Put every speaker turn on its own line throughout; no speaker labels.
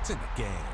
points in the game.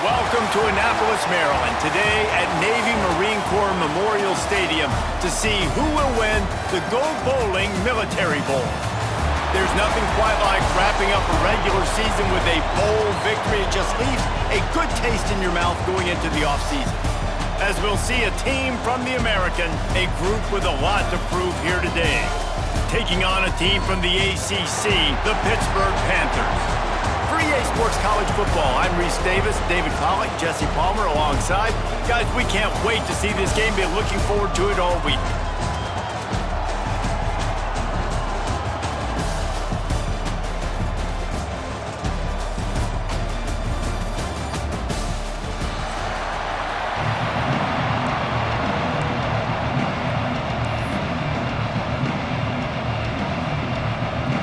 Welcome to Annapolis, Maryland, today at Navy Marine Corps Memorial Stadium to see who will win the Go Bowling Military Bowl. There's nothing quite like wrapping up a regular season with a bowl victory. It just leaves a good taste in your mouth going into the offseason. As we'll see a team from the American, a group with a lot to prove here today. Taking on a team from the ACC, the Pittsburgh Panthers. For EA Sports College Football, I'm Reese Davis, David Pollack, Jesse Palmer alongside. Guys, we can't wait to see this game. Been looking forward to it all week.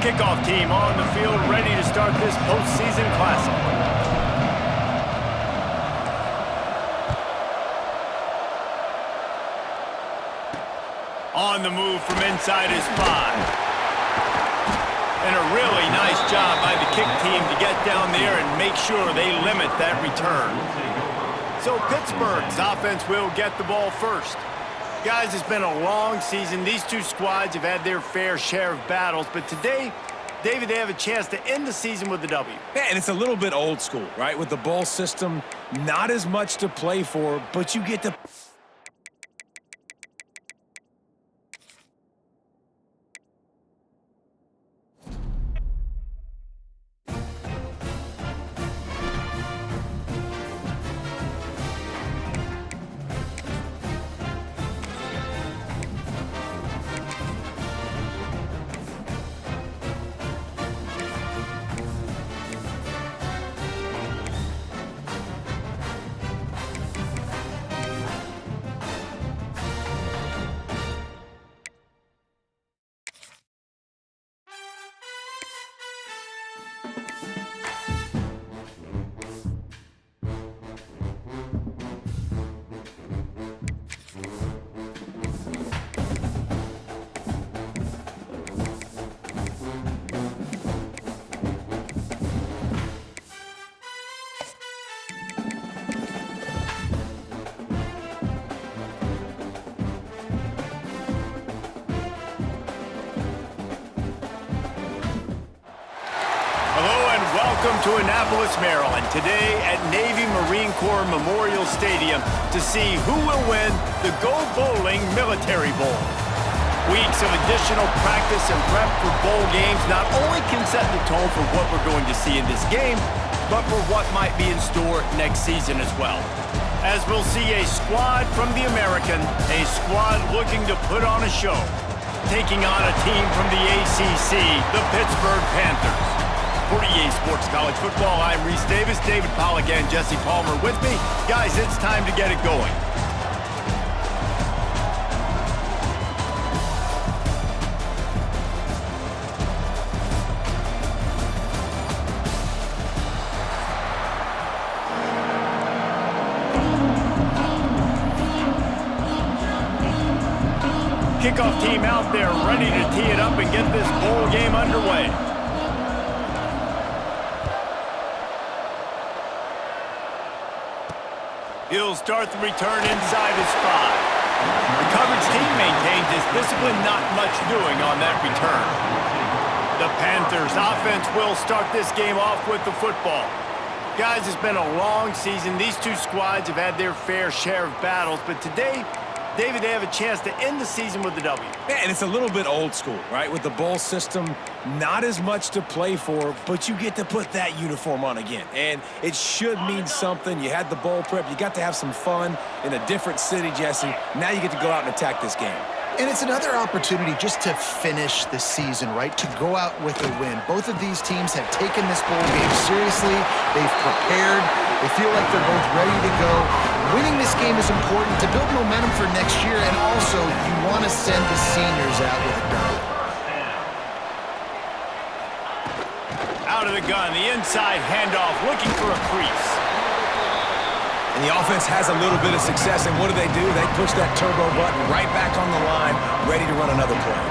Kickoff team on the field, ready to start this postseason classic. On the move from inside his 5. And a really nice job by the kick team to get down there and make sure they limit that return. So Pittsburgh's offense will get the ball first. Guys, it's been a long season. These two squads have had their fair share of battles, but today, David, they have a chance to end the season with a W.
Yeah, and it's a little bit old school, right? With the bowl system, not as much to play for, but you get to...
Welcome to Annapolis, Maryland, today at Navy Marine Corps Memorial Stadium to see who will win the Go Bowling Military Bowl. Weeks of additional practice and prep for bowl games not only can set the tone for what we're going to see in this game, but for what might be in store next season as well. As we'll see a squad from the American, a squad looking to put on a show, taking on a team from the ACC, the Pittsburgh Panthers. For EA Sports College Football, I'm Reese Davis, David Pollack and Jesse Palmer with me. Guys, it's time to get it going. Kickoff team out there ready to tee it up and get this bowl game underway. He'll start the return inside his 5. The coverage team maintains his discipline, not much doing on that return. The Panthers offense will start this game off with the football. Guys, it's been a long season. These two squads have had their fair share of battles, but today, David, they have a chance to end the season with a W.
Yeah, and it's a little bit old school, right? With the bowl system, not as much to play for, but you get to put that uniform on again. And it should mean something. You had the bowl prep. You got to have some fun in a different city, Jesse. Now you get to go out and attack this game.
And it's another opportunity just to finish the season, right? To go out with a win. Both of these teams have taken this bowl game seriously. They've prepared. They feel like they're both ready to go. Winning this game is important to build momentum for next year, and also you want to send the seniors out with a W.
Out of the gun, the inside handoff, looking for a crease.
And the offense has a little bit of success, and what do? They push that turbo button right back on the line, ready to run another play.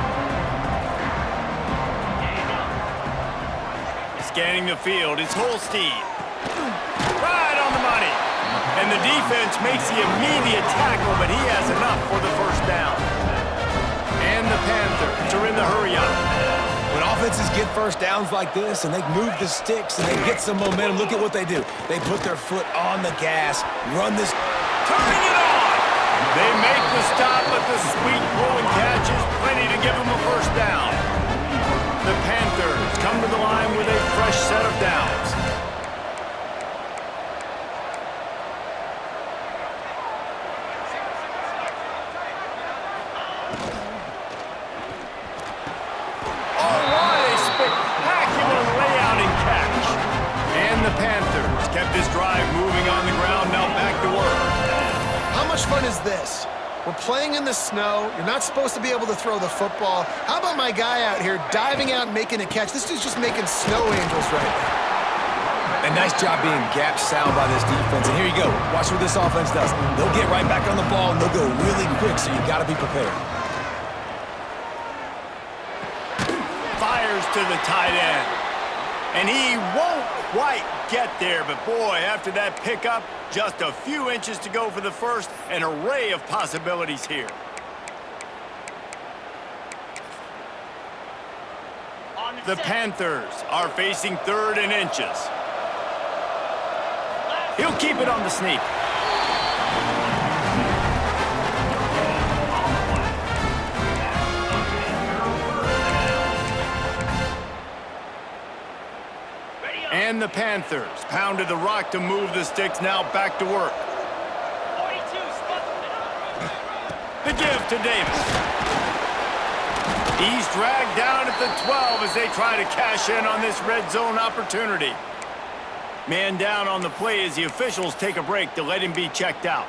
Scanning the field, it's Holstein. Right on the money. And the defense makes the immediate tackle, but he has enough for the first down. And the Panthers are in the hurry-up.
When offenses get first downs like this and they move the sticks and they get some momentum, look at what they do. They put their foot on the gas, run this.
Turning it on! They make the stop, but the sweet rolling catch is plenty to give them a first down. The Panthers come to the line with a fresh set of downs. This drive moving on the ground, now back to work.
How much fun is this? We're playing in the snow. You're not supposed to be able to throw the football. How about my guy out here diving out and making a catch? This dude's just making snow angels right now.
A nice job being gap sound by this defense. And here you go. Watch what this offense does. They'll get right back on the ball, and they'll go really quick, so you got to be prepared.
Fires to the tight end. And he won't quite get there, but boy, after that pickup, just a few inches to go for the first, an array of possibilities here. The Panthers are facing 3rd and inches. He'll keep it on the sneak. And the Panthers pounded the rock to move the sticks, now back to work. The give to Davis. He's dragged down at the 12 as they try to cash in on this red zone opportunity. Man down on the play as the officials take a break to let him be checked out.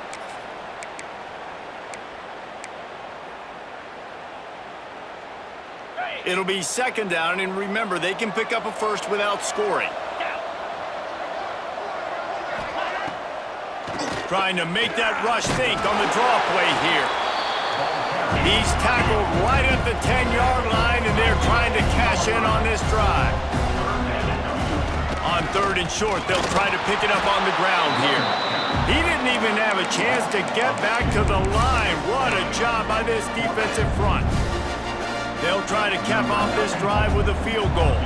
It'll be 2nd down, and remember, they can pick up a first without scoring. Trying to make that rush think on the draw play here. He's tackled right at the 10-yard line, and they're trying to cash in on this drive. On 3rd and short, they'll try to pick it up on the ground here. He didn't even have a chance to get back to the line. What a job by this defensive front. They'll try to cap off this drive with a field goal.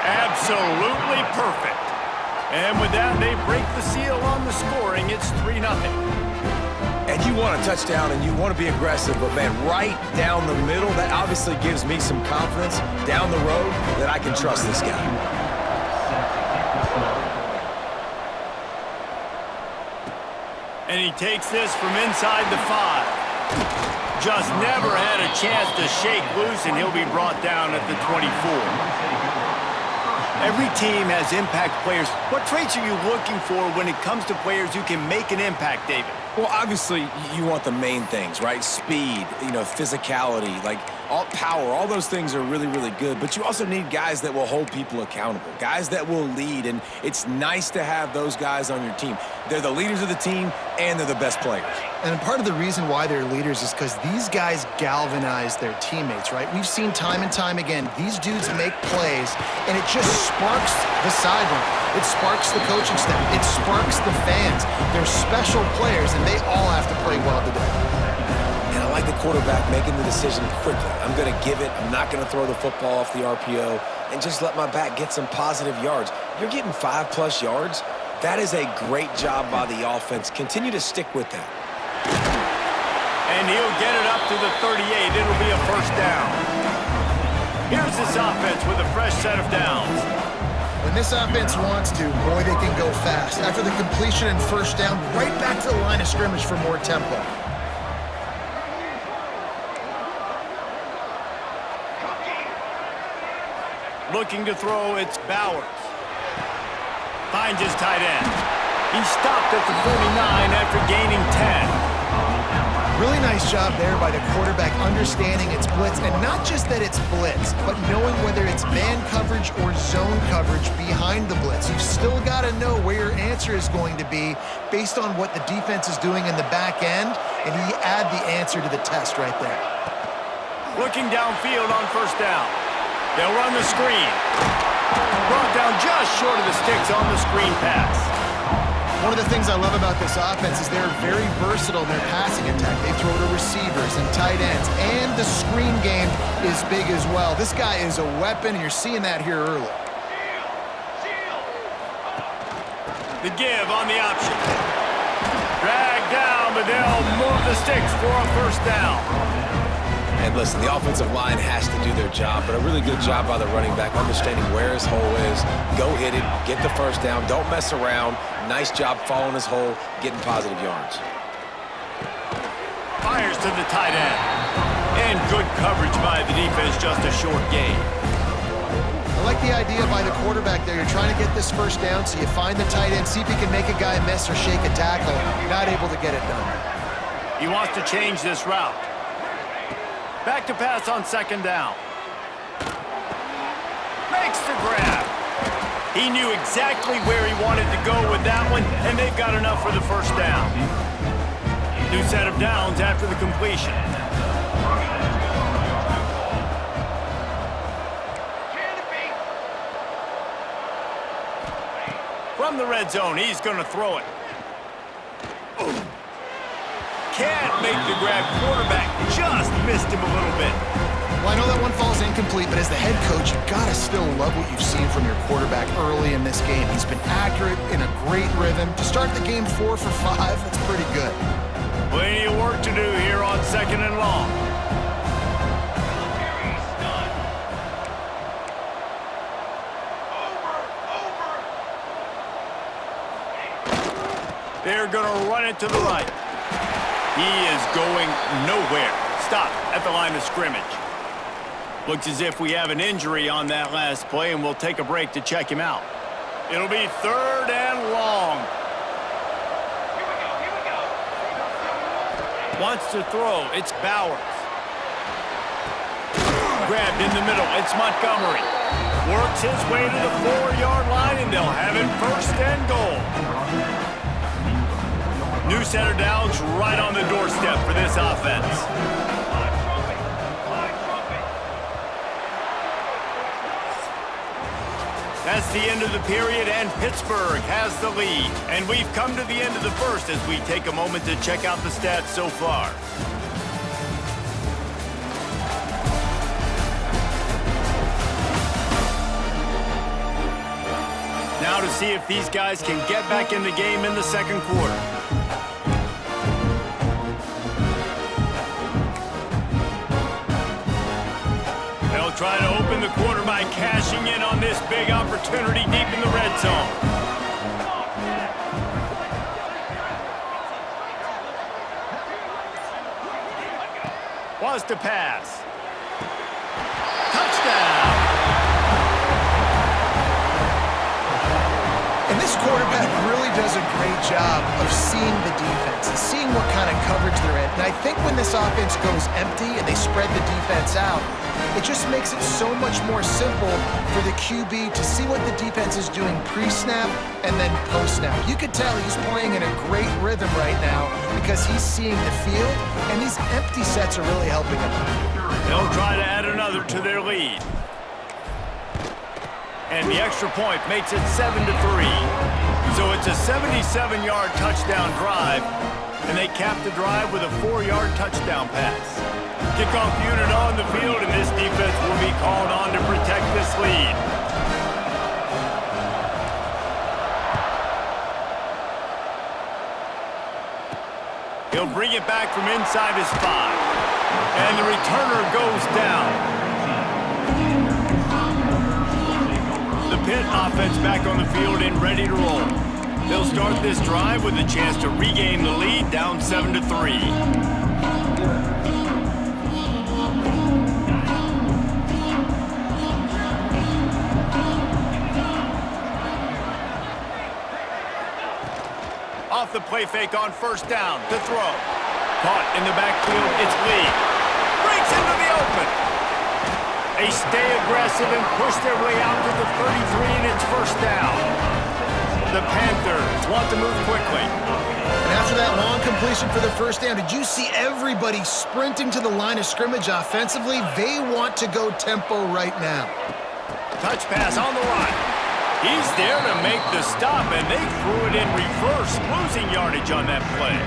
Absolutely perfect. And with that, they break the seal on the scoring. It's 3-0.
And you want a touchdown and you want to be aggressive, but man, right down the middle, that obviously gives me some confidence down the road that I can trust this guy.
And he takes this from inside the 5. Just never had a chance to shake loose, and he'll be brought down at the 24. Every team has impact players. What traits are you looking for when it comes to players who can make an impact, David?
Well, obviously, you want the main things, right? Speed, physicality, like all power, all those things are really, really good. But you also need guys that will hold people accountable, guys that will lead. And it's nice to have those guys on your team. They're the leaders of the team, and they're the best players.
And part of the reason why they're leaders is because these guys galvanize their teammates, right? We've seen time and time again, these dudes make plays, and it just sparks the sideline. It sparks the coaching staff. It sparks the fans. They're special players, and they all have to play well today.
And I like the quarterback making the decision quickly. I'm going to give it. I'm not going to throw the football off the RPO and just let my back get some positive yards. You're getting 5+ yards. That is a great job by the offense. Continue to stick with that.
And he'll get it up to the 38. It'll be a 1st down. Here's this offense with a fresh set of downs.
When this offense wants to, boy, they can go fast. After the completion and 1st down, right back to the line of scrimmage for more tempo.
Looking to throw, it's Bowers. Finds his tight end. He stopped at the 49 after gaining 10.
Really nice job there by the quarterback understanding it's blitz, and not just that it's blitz, but knowing whether it's man coverage or zone coverage behind the blitz. You've still got to know where your answer is going to be based on what the defense is doing in the back end, and he add the answer to the test right there.
Looking downfield on 1st down. They'll run the screen. Brought down just short of the sticks on the screen pass.
One of the things I love about this offense is they're very versatile in their passing attack. They throw to receivers and tight ends, and the screen game is big as well. This guy is a weapon, and you're seeing that here early.
The give on the option. Dragged down, but they'll move the sticks for a 1st down.
And listen, the offensive line has to do their job, but a really good job by the running back, understanding where his hole is. Go hit it, get the 1st down, don't mess around. Nice job following his hole, getting positive yards.
Fires to the tight end. And good coverage by the defense, just a short gain.
I like the idea by the quarterback there. You're trying to get this 1st down, so you find the tight end, see if he can make a guy miss or shake a tackle. Not able to get it done.
He wants to change this route. Back to pass on 2nd down. Makes the grab. He knew exactly where he wanted to go with that one, and they've got enough for the 1st down. New set of downs after the completion. From the red zone, he's going to throw it. Can't make the grab. Quarterback just missed him a little bit.
Well, I know that one falls incomplete, but as the head coach, you've got to still love what you've seen from your quarterback early in this game. He's been accurate, in a great rhythm. To start the game 4 for 5, that's pretty good.
Plenty of work to do here on 2nd and long. They're going to run it to the right. He is going nowhere. Stop at the line of scrimmage. Looks as if we have an injury on that last play, and we'll take a break to check him out. It'll be 3rd and long. Wants to throw. It's Bowers. Grabbed in the middle. It's Montgomery. Works his way to the 4-yard line, and they'll have it 1st and goal. New center downs right on the doorstep for this offense. That's the end of the period, and Pittsburgh has the lead. And we've come to the end of the first as we take a moment to check out the stats so far. Now to see if these guys can get back in the game in the 2nd quarter. They'll try to open the quarter by cashing in on this big opportunity deep in the red zone. Was to pass. Touchdown!
And this quarterback really does a great job of seeing the defense and seeing what kind of coverage they're in. And I think when this offense goes empty and they spread the defense out, it just makes it so much more simple for the QB to see what the defense is doing pre-snap and then post-snap. You could tell he's playing in a great rhythm right now because he's seeing the field, and these empty sets are really helping him.
They'll try to add another to their lead. And the extra point makes it 7-3. So it's a 77-yard touchdown drive, and they cap the drive with a 4-yard touchdown pass. Kickoff unit on the field, and this defense will be called on to protect this lead. He'll bring it back from inside his 5. And the returner goes down. The Pitt offense back on the field and ready to roll. They'll start this drive with a chance to regain the lead, down 7-3. Off the play fake on 1st down to throw. Caught in the backfield, it's Lee. Breaks into the open. They stay aggressive and push their way out to the 33, and it's 1st down. The Panthers want to move quickly.
And after that long completion for the 1st down, did you see everybody sprinting to the line of scrimmage offensively? They want to go tempo right now.
Touch pass on the run. He's there to make the stop, and they threw it in reverse, losing yardage on that play.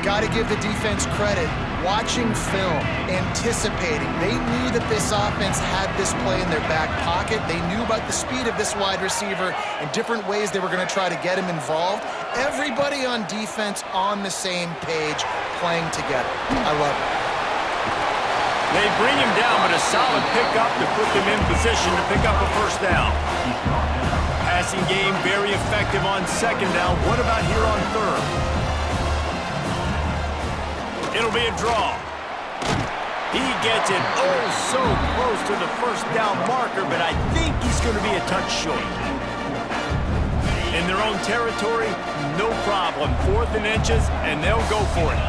Got to give the defense credit. Watching film, anticipating. They knew that this offense had this play in their back pocket. They knew about the speed of this wide receiver and different ways they were going to try to get him involved. Everybody on defense on the same page, playing together. I love it.
They bring him down, but a solid pickup to put them in position to pick up a 1st down. Passing game very effective on 2nd down. What about here on 3rd? It'll be a draw. He gets it so close to the 1st down marker, but I think he's going to be a touch short. In their own territory, no problem. 4th and inches, and they'll go for it.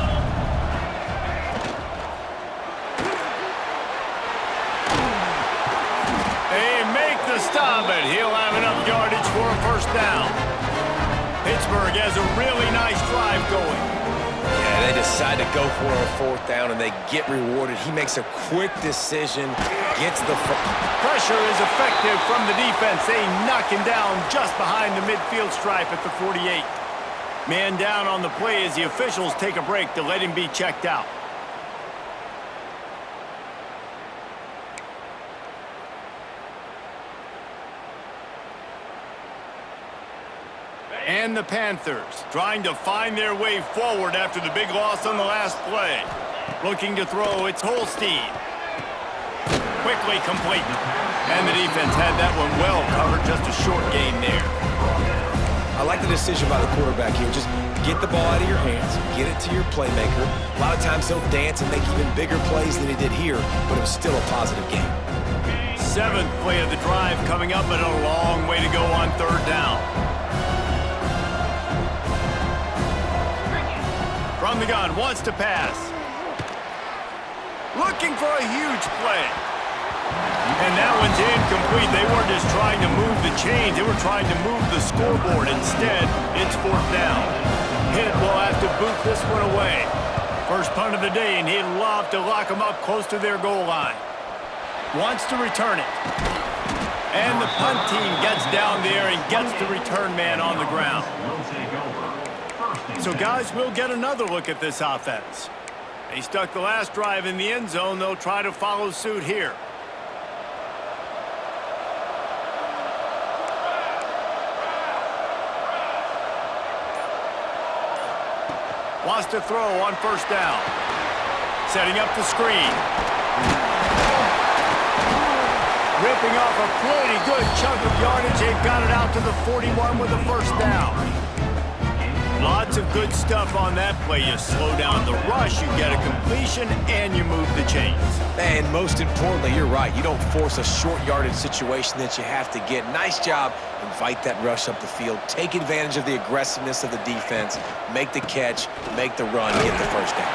They make the stop, but he'll have enough yardage for a 1st down. Pittsburgh has a really nice drive going. Yeah,
And they decide to go for a fourth down, and they get rewarded. He makes a quick decision, gets the...
Pressure is effective from the defense. They knock him down just behind the midfield stripe at the 48. Man down on the play as the officials take a break to let him be checked out. And the Panthers trying to find their way forward after the big loss on the last play. Looking to throw, it's Holstein. Quickly complete. And the defense had that one well covered, just a short gain there.
I like the decision by the quarterback here. Just get the ball out of your hands, get it to your playmaker. A lot of times he'll dance and make even bigger plays than he did here, but it was still a positive game.
7th play of the drive coming up, but a long way to go on 3rd down. From the gun, wants to pass. Looking for a huge play. And that one's incomplete. They weren't just trying to move the chains. They were trying to move the scoreboard. Instead, it's 4th down. Pitt will have to boot this one away. First punt of the day, and he'd love to lock them up close to their goal line. Wants to return it. And the punt team gets down there and gets the return man on the ground. So, guys, we'll get another look at this offense. They stuck the last drive in the end zone. They'll try to follow suit here. Wants to throw on 1st down. Setting up the screen. Ripping off a pretty good chunk of yardage. They've got it out to the 41 with a 1st down. Lots of good stuff on that play. You slow down the rush, you get a completion, and you move the chains.
And most importantly, you're right. You don't force a short yardage situation that you have to get. Nice job. Invite that rush up the field. Take advantage of the aggressiveness of the defense. Make the catch, make the run, get the 1st down.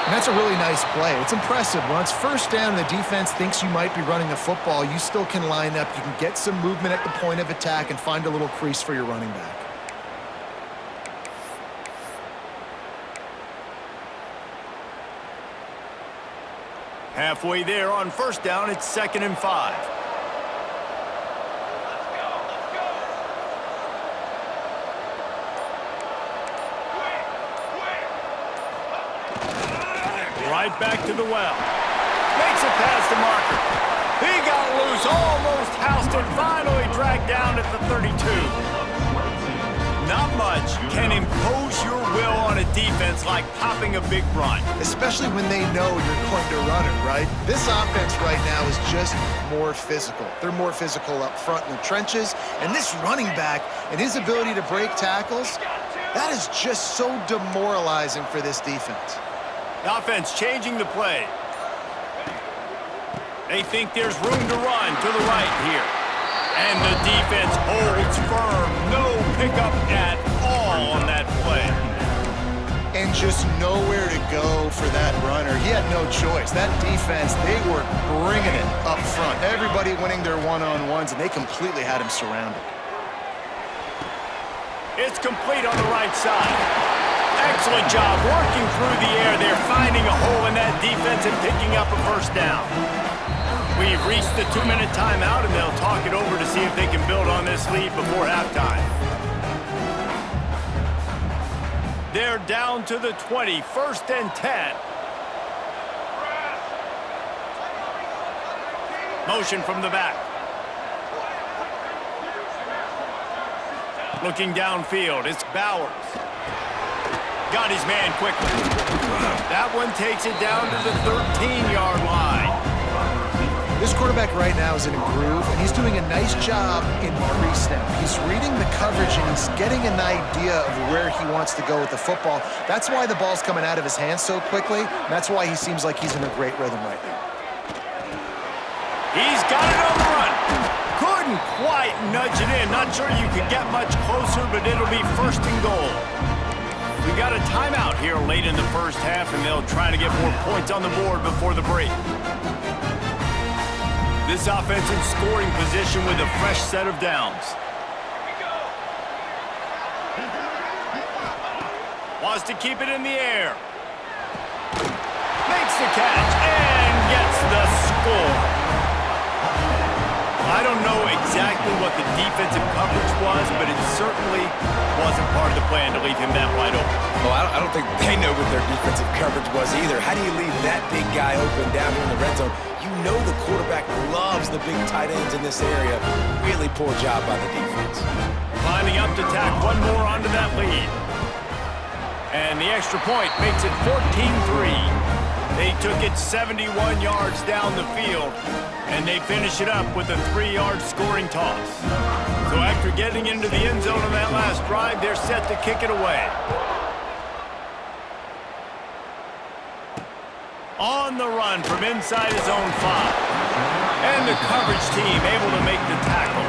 And that's a really nice play. It's impressive. Once 1st down, the defense thinks you might be running the football. You still can line up. You can get some movement at the point of attack and find a little crease for your running back.
Halfway there on 1st down, it's 2nd and 5. Right back to the well. Makes it past the marker. He got loose, almost housed it, finally dragged down at the 32. Not much can impose your will on a defense like popping a big run.
Especially when they know you're going to run it, right? This offense right now is just more physical. They're more physical up front in the trenches. And this running back and his ability to break tackles, that is just so demoralizing for this defense.
The offense changing the play. They think there's room to run to the right here. And the defense holds firm. No pickup at all on that play.
And just nowhere to go for that runner. He had no choice. That defense, they were bringing it up front. Everybody winning their one-on-ones, and they completely had him surrounded.
It's complete on the right side. Excellent job working through the air. They're finding a hole in that defense and picking up a 1st down. We've reached the 2-minute timeout, and they'll talk it over to see if they can build on this lead before halftime. They're down to the 20, 1st and 10. Motion from the back. Looking downfield, it's Bowers. Got his man quickly. That one takes it down to the 13-yard line.
This quarterback right now is in a groove, and he's doing a nice job in pre-snap. He's reading the coverage, and he's getting an idea of where he wants to go with the football. That's why the ball's coming out of his hands so quickly, and that's why he seems like he's in a great rhythm right now.
He's got it on the run. Couldn't quite nudge it in. Not sure you could get much closer, but it'll be 1st and goal. We got a timeout here late in the 1st half, and they'll try to get more points on the board before the break. This offense in scoring position with a fresh set of downs. Wants to keep it in the air. Makes the catch and gets the score. I don't know exactly what the defensive coverage was, but it certainly wasn't part of the plan to leave him that wide open.
Well, I don't think they know what their defensive coverage was either. How do you leave that big guy open down here in the red zone? You know the quarterback loves the big tight ends in this area. Really poor job by the defense.
Lining up to tack one more onto that lead. And the extra point makes it 14-3. They took it 71 yards down the field, and they finish it up with a 3-yard scoring toss. So after getting into the end zone on that last drive, they're set to kick it away. On the run from inside his own 5. And the coverage team able to make the tackle.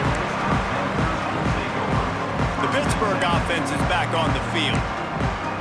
The Pittsburgh offense is back on the field.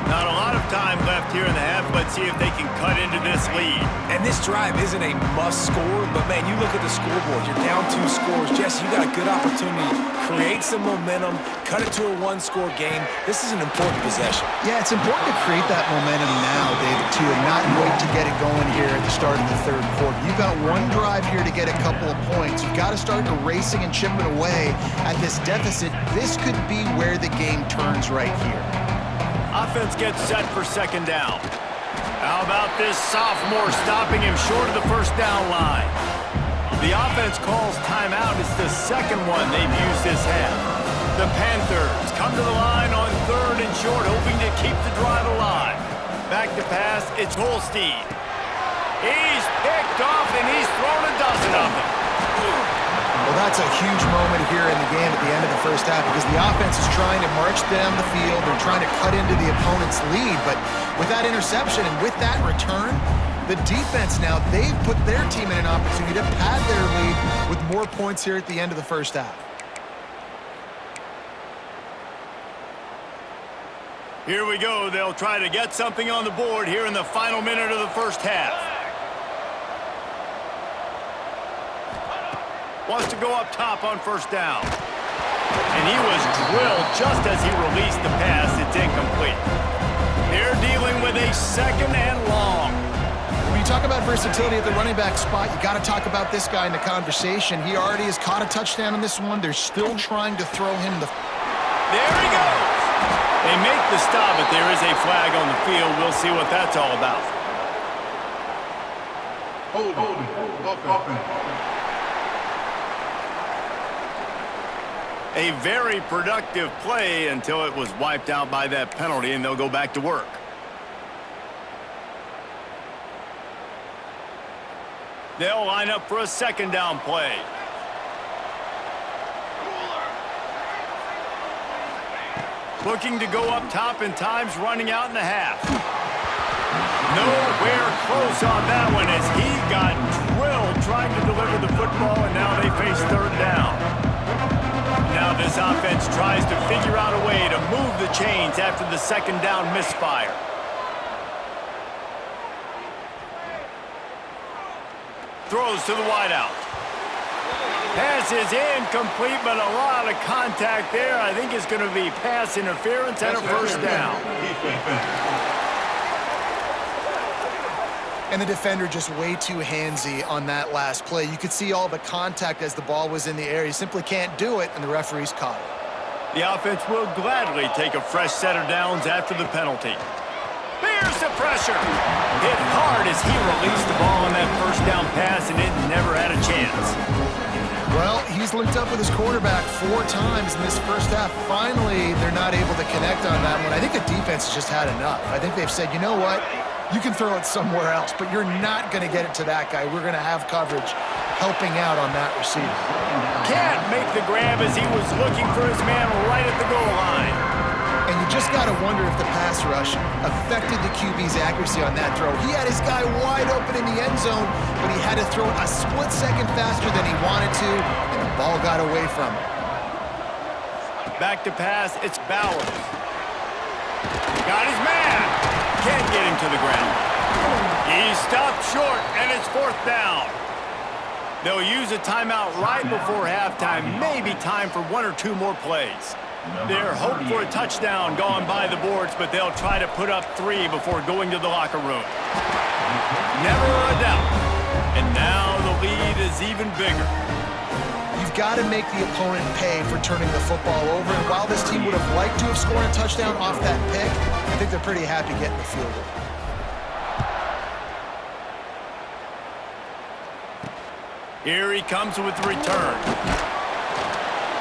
Not a lot of time left here in the half. Let's see if they can cut into this lead.
And this drive isn't a must score, but man, you look at the scoreboard. You're down 2 scores. Jesse, you got a good opportunity. Create some momentum. Cut it to a 1-score game. This is an important possession.
Yeah, it's important to create that momentum now, David, too, and not wait to get it going here at the start of the third quarter. You've got one drive here to get a couple of points. You've got to start erasing and chipping away at this deficit. This could be where the game turns right here.
Offense gets set for second down. How about this sophomore stopping him short of the first down line? The offense calls timeout. It's the second one they've used this half. The Panthers come to the line on 3rd and short, hoping to keep the drive alive. Back to pass, it's Holstein. He's picked off, and he's thrown a dozen of them.
Well, that's a huge moment here in the game at the end of the first half because the offense is trying to march down the field. They're trying to cut into the opponent's lead, but with that interception and with that return, the defense now, they've put their team in an opportunity to pad their lead with more points here at the end of the first half.
Here we go. They'll try to get something on the board here in the final minute of the first half. Wants to go up top on first down. And he was drilled just as he released the pass. It's incomplete. They're dealing with a second and long.
When you talk about versatility at the running back spot, you got to talk about this guy in the conversation. He already has caught a touchdown on this one. They're still trying to throw him the...
There he goes. They make the stop, but there is a flag on the field. We'll see what that's all about. A very productive play until it was wiped out by that penalty, and they'll go back to work. They'll line up for a second down play. Looking to go up top, and time's running out in the half. Nowhere close on that one as he got drilled trying to deliver the football, and now they face third down. Now this offense tries to figure out a way to move the chains after the second down misfire. Throws to the wideout. Pass is incomplete, but a lot of contact there. I think it's going to be pass interference and a first down.
And the defender just way too handsy on that last play. You could see all the contact as the ball was in the air. He simply can't do it, and the referee's caught it.
The offense will gladly take a fresh set of downs after the penalty. There's the pressure. Hit hard as he released the ball on that first down pass, and it never had a chance.
Well, he's linked up with his quarterback 4 times in this first half. Finally, they're not able to connect on that one. I think the defense has just had enough. I think they've said, you know what? You can throw it somewhere else, but you're not going to get it to that guy. We're going to have coverage helping out on that receiver.
Can't make the grab as he was looking for his man right at the goal line.
And you just got to wonder if the pass rush affected the QB's accuracy on that throw. He had his guy wide open in the end zone, but he had to throw it a split second faster than he wanted to, and the ball got away from him.
Back to pass, it's Bowers. Got his man. Can't get him to the ground. He stopped short, and it's fourth down. They'll use a timeout right before halftime. Maybe time for 1 or 2 more plays. Their hope for a touchdown gone by the boards, but they'll try to put up 3 before going to the locker room. Never a doubt. And now the lead is even bigger.
You've got to make the opponent pay for turning the football over. And while this team would have liked to have scored a touchdown off that pick, I think they're pretty happy getting the field goal.
Here he comes with the return.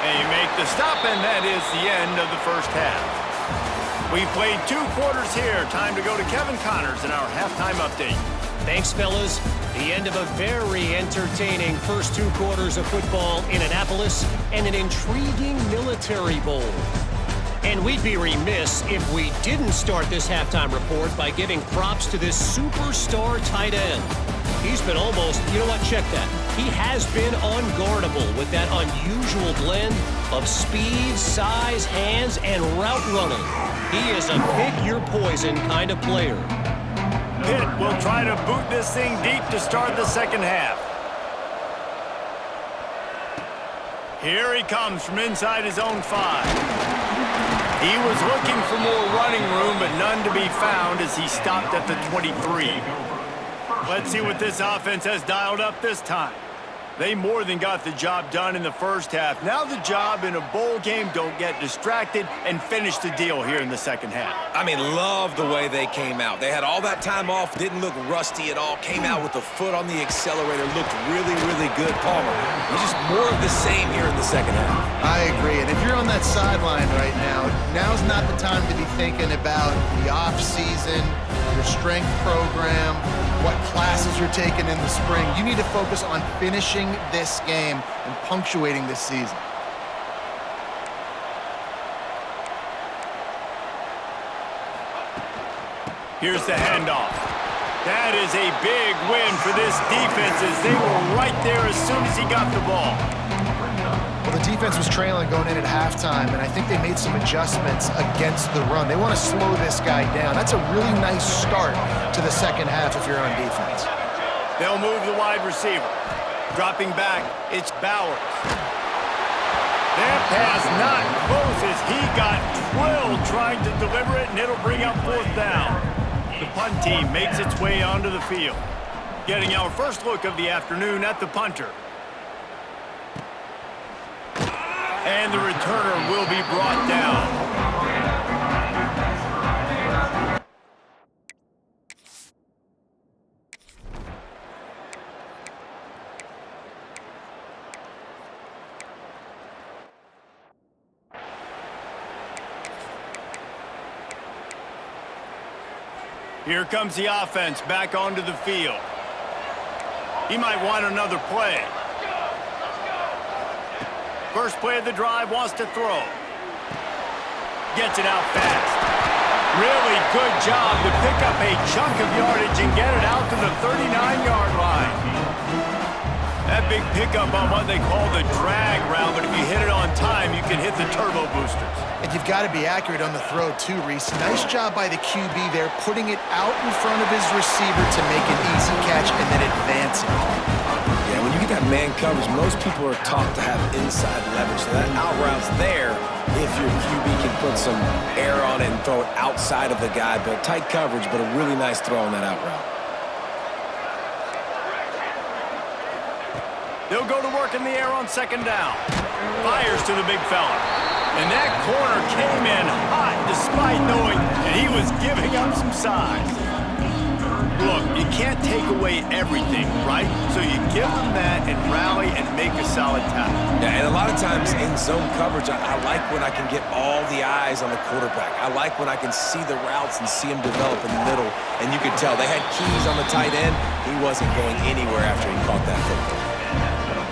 And you make the stop, and that is the end of the first half. We've played 2 quarters here. Time to go to Kevin Connors in our halftime update.
Thanks, fellas. The end of a very entertaining first 2 quarters of football in Annapolis and an intriguing Military Bowl. And we'd be remiss if we didn't start this halftime report by giving props to this superstar tight end. He's been almost, you know what, check that. He has been unguardable with that unusual blend of speed, size, hands, and route running. He is a pick-your-poison kind of player.
Pitt will try to boot this thing deep to start the second half. Here he comes from inside his own 5. He was looking for more running room, but none to be found as he stopped at the 23. Let's see what this offense has dialed up this time. They more than got the job done in the first half. Now the job in a bowl game, don't get distracted and finish the deal here in the second half.
I mean, love the way they came out. They had all that time off, didn't look rusty at all, came out with the foot on the accelerator, looked really, really good. Palmer, it's just more of the same here in the second half.
I agree. And if you're on that sideline right now, now's not the time to be thinking about the off-season, your strength program, what classes you're taking in the spring. You need to focus on finishing this game and punctuating this season.
Here's the handoff. That is a big win for this defense as they were right there as soon as he got the ball.
Well, the defense was trailing going in at halftime, and I think they made some adjustments against the run. They want to slow this guy down. That's a really nice start to the second half if you're on defense.
They'll move the wide receiver. Dropping back, it's Bowers. That pass not close as he got drilled trying to deliver it, and it'll bring up 4th down. The punt team makes its way onto the field. Getting our first look of the afternoon at the punter. And the returner will be brought down. Here comes the offense back onto the field. He might want another play. First play of the drive, wants to throw. Gets it out fast. Really good job to pick up a chunk of yardage and get it out to the 39-yard line. That big pickup on what they call the drag route, but if you hit it on time, you can hit the turbo boosters.
And you've got to be accurate on the throw, too, Reese. Nice job by the QB there, putting it out in front of his receiver to make an easy catch and then advance it.
Yeah, when you get that man coverage, most people are taught to have inside leverage. So that out route's there if your QB can put some air on it and throw it outside of the guy. But tight coverage, but a really nice throw on that out route.
They'll go to work in the air on second down. Fires to the big fella. And that corner came in hot despite knowing that he was giving up some size. Look, you can't take away everything, right? So you give them that and rally and make a solid tackle.
Yeah, and a lot of times in zone coverage, I like when I can get all the eyes on the quarterback. I like when I can see the routes and see them develop in the middle. And you could tell they had keys on the tight end. He wasn't going anywhere after he caught that football.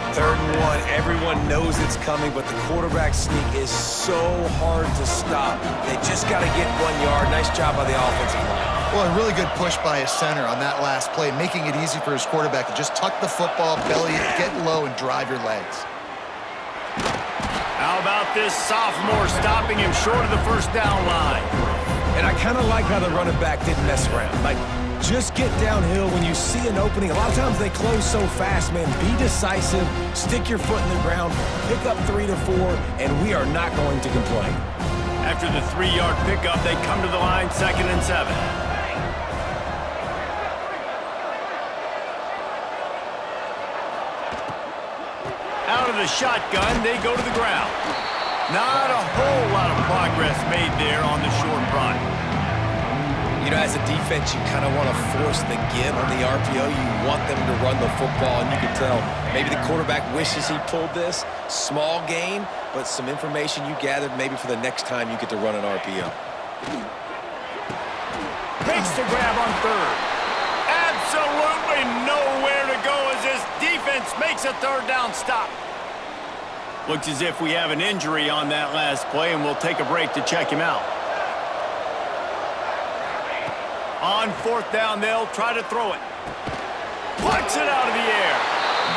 3rd and 1, everyone knows it's coming, but the quarterback sneak is so hard to stop. They just got to get 1 yard. Nice job by the offensive line.
Well, a really good push by his center on that last play, making it easy for his quarterback to just tuck the football, belly it, get low, and drive your legs.
How about this sophomore stopping him short of the first down line?
And I kind of like how the running back didn't mess around. Like, Just get downhill when you see an opening. A lot of times they close so fast, man. Be decisive, stick your foot in the ground, pick up 3 to 4, and we are not going to complain.
After the 3-yard pickup, they come to the line, 2nd and 7. Out of the shotgun, they go to the ground. Not a whole lot of progress made there on the short run.
You know, as a defense, you kind of want to force the give on the RPO. You want them to run the football, and you can tell maybe the quarterback wishes he pulled this. Small gain, but some information you gathered maybe for the next time you get to run an RPO.
Makes the grab on 3rd. Absolutely nowhere to go as this defense makes a 3rd down stop. Looks as if we have an injury on that last play, and we'll take a break to check him out. On 4th down, they'll try to throw it. Plucks it out of the air.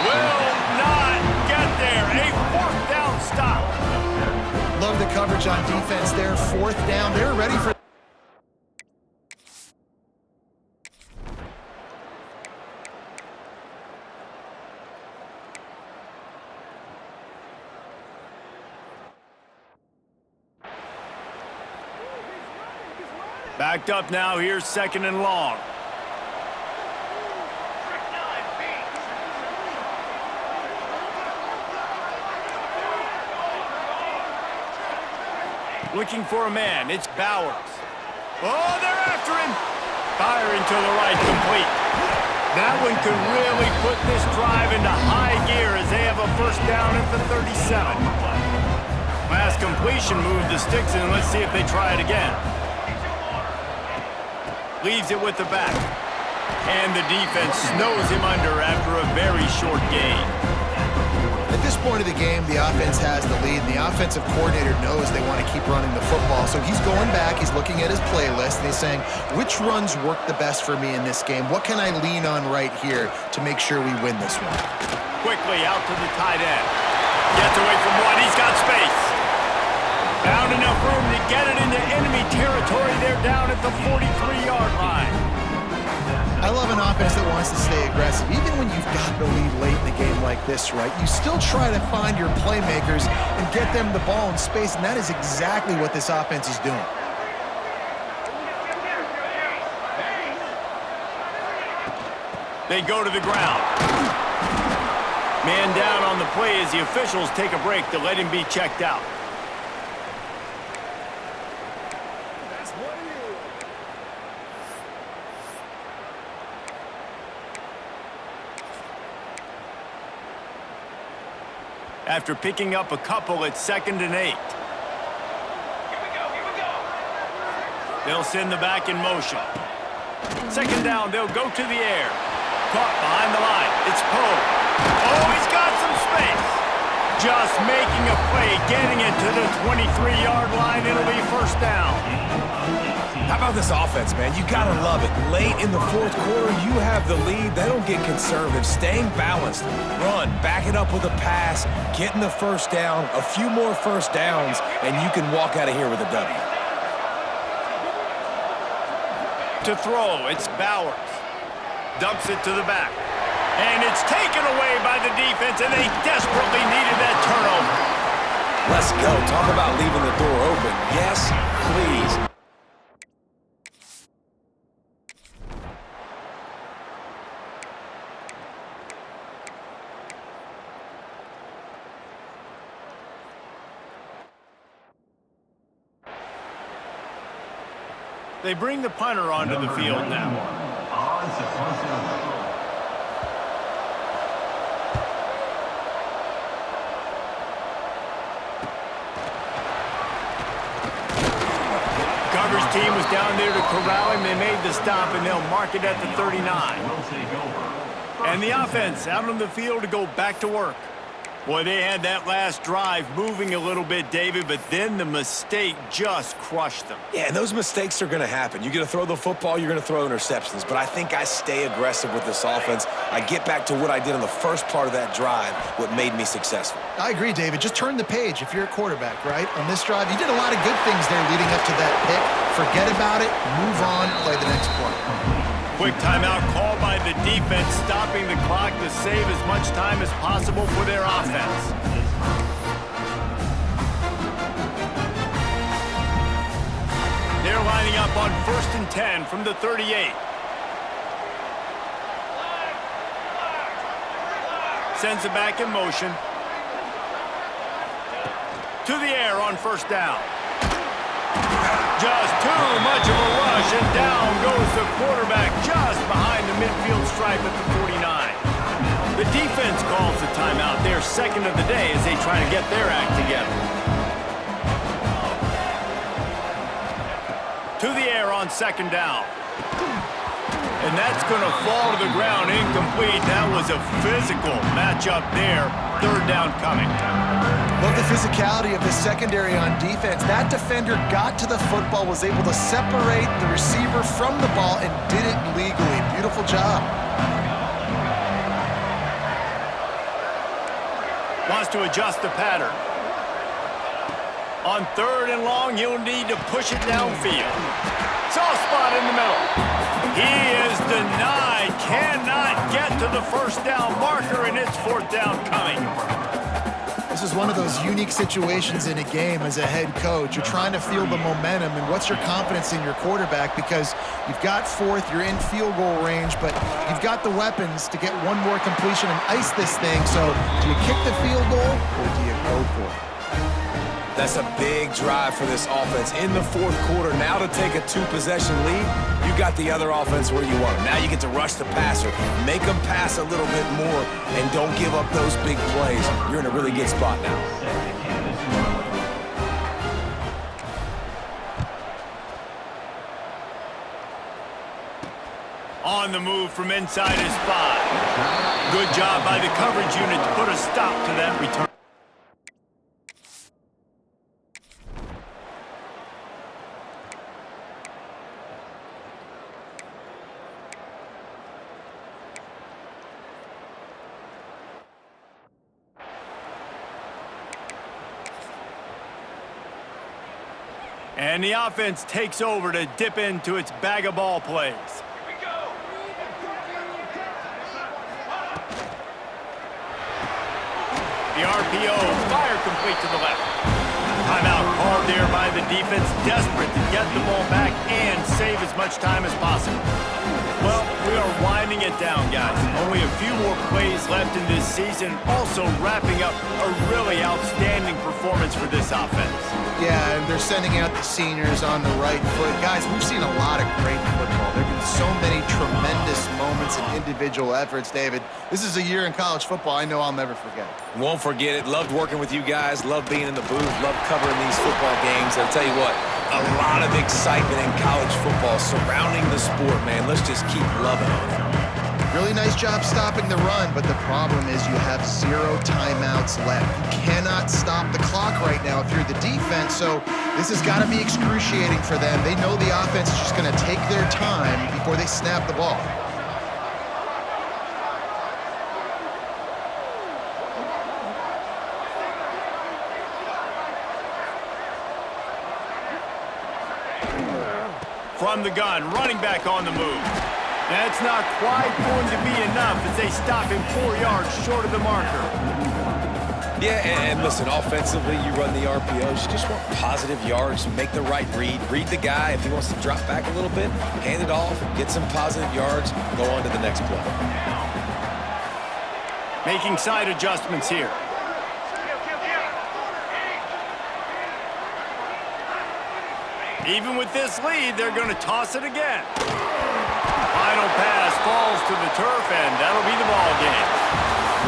Will not get there. A 4th down stop.
Love the coverage on defense there. 4th down. They're ready for...
Backed up now. Here's 2nd and long. Looking for a man. It's Bowers. Oh, they're after him. Firing to the right, complete. That one could really put this drive into high gear as they have a 1st down at the 37. Last completion moved the sticks in. Let's see if they try it again. Leaves it with the back. And the defense snows him under after a very short gain.
At this point of the game, the offense has the lead, and the offensive coordinator knows they want to keep running the football. So he's going back, he's looking at his playlist, and he's saying, which runs work the best for me in this game? What can I lean on right here to make sure we win this one?
Quickly out to the tight end. Gets away from one. He's got space. Found enough room to get it into enemy territory. They're down at the 43-yard line.
I love an offense that wants to stay aggressive. Even when you've got the lead late in a game like this, right, you still try to find your playmakers and get them the ball in space, and that is exactly what this offense is doing.
They go to the ground. Man down on the play as the officials take a break to let him be checked out. After picking up a couple at 2nd and 8. They'll send the back in motion. 2nd down, they'll go to the air. Caught behind the line. It's Poe. Oh, he's got some space. Just making a play, getting it to the 23-yard line. It'll be 1st down.
How about this offense, man? You gotta love it. Late in the 4th quarter, you have the lead. They don't get conservative. Staying balanced. Run, back it up with a pass, getting the 1st down, a few more 1st downs, and you can walk out of here with a W.
To throw, it's Bowers. Dumps it to the back. And it's taken away by the defense, and they desperately needed that turnover.
Let's go. Talk about leaving the door open. Yes, please.
They bring the punter onto the field now. Coverage team was down there to corral him. They made the stop, and they'll mark it at the 39. And the offense out on the field to go back to work. Boy, they had that last drive moving a little bit, David, but then the mistake just crushed them.
Yeah, and those mistakes are going to happen. You're going to throw the football, you're going to throw interceptions. But I think I stay aggressive with this offense. I get back to what I did on the first part of that drive, what made me successful.
I agree, David. Just turn the page if you're a quarterback, right? On this drive, you did a lot of good things there leading up to that pick. Forget about it, move on, play the next play.
Quick timeout called by the defense, stopping the clock to save as much time as possible for their offense. They're lining up on 1st and 10 from the 38. Sends it back in motion. To the air on 1st down. Just too much of a rush, and down goes the quarterback just behind the midfield stripe at the 49. The defense calls the timeout, their second of the day, as they try to get their act together. To the air on 2nd down. And that's going to fall to the ground incomplete. That was a physical matchup there. 3rd down coming.
Love the physicality of the secondary on defense. That defender got to the football, was able to separate the receiver from the ball, and did it legally. Beautiful job.
Wants to adjust the pattern. On 3rd and long, he'll need to push it downfield. Soft spot in the middle. He is denied. Cannot get to the 1st down marker, and it's 4th down coming.
This is one of those unique situations in a game as a head coach. You're trying to feel the momentum, and what's your confidence in your quarterback, because you've got 4th, you're in field goal range, but you've got the weapons to get one more completion and ice this thing. So do you kick the field goal or do you go for it?
That's a big drive for this offense in the 4th quarter. Now to take a 2-possession lead, you got the other offense where you want them. Now you get to rush the passer, make them pass a little bit more, and don't give up those big plays. You're in a really good spot now.
On the move from inside his 5. Good job by the coverage unit to put a stop to that return. And the offense takes over to dip into its bag of ball plays. The RPO, fire complete to the left. Timeout called there by the defense, desperate to get the ball back and save as much time as possible. Well, we are winding it down, guys. Only a few more plays left in this season, also wrapping up a really outstanding performance for this offense.
Yeah, and they're sending out the seniors on the right foot. Guys, we've seen a lot of great football. There have been so many tremendous moments and individual efforts, David. This is a year in college football I know I'll never forget.
Won't forget it. Loved working with you guys. Loved being in the booth. Loved covering these football games. I'll tell you what, a lot of excitement in college football surrounding the sport, man. Let's just keep loving on it.
Really nice job stopping the run, but the problem is you have 0 timeouts left. You cannot stop the clock right now if you're the defense, so this has got to be excruciating for them. They know the offense is just going to take their time before they snap the ball.
From the gun, running back on the move. That's not quite going to be enough as they stop him 4 yards short of the marker.
Yeah, and listen, offensively, you run the RPOs. You just want positive yards, make the right read. Read the guy. If he wants to drop back a little bit, hand it off, get some positive yards, go on to the next play.
Making side adjustments here. Even with this lead, they're going to toss it again. Final pass falls to the turf, and that'll be the ball game.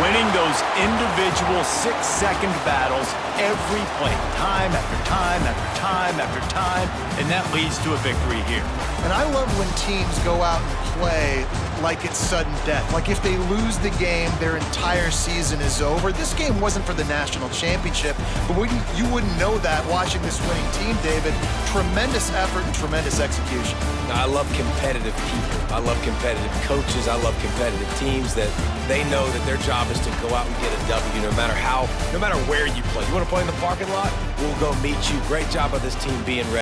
Winning those individual 6-second battles every play, time after time after time after time, and that leads to a victory here.
And I love when teams go out and play like it's sudden death. Like if they lose the game, their entire season is over. This game wasn't for the national championship, but you wouldn't know that watching this winning team, David. Tremendous effort and tremendous execution.
I love competitive people. I love competitive coaches. I love competitive teams that they know that their job is to go out and get a W no matter where you play. You want to play in the parking lot? We'll go meet you. Great job by this team being ready.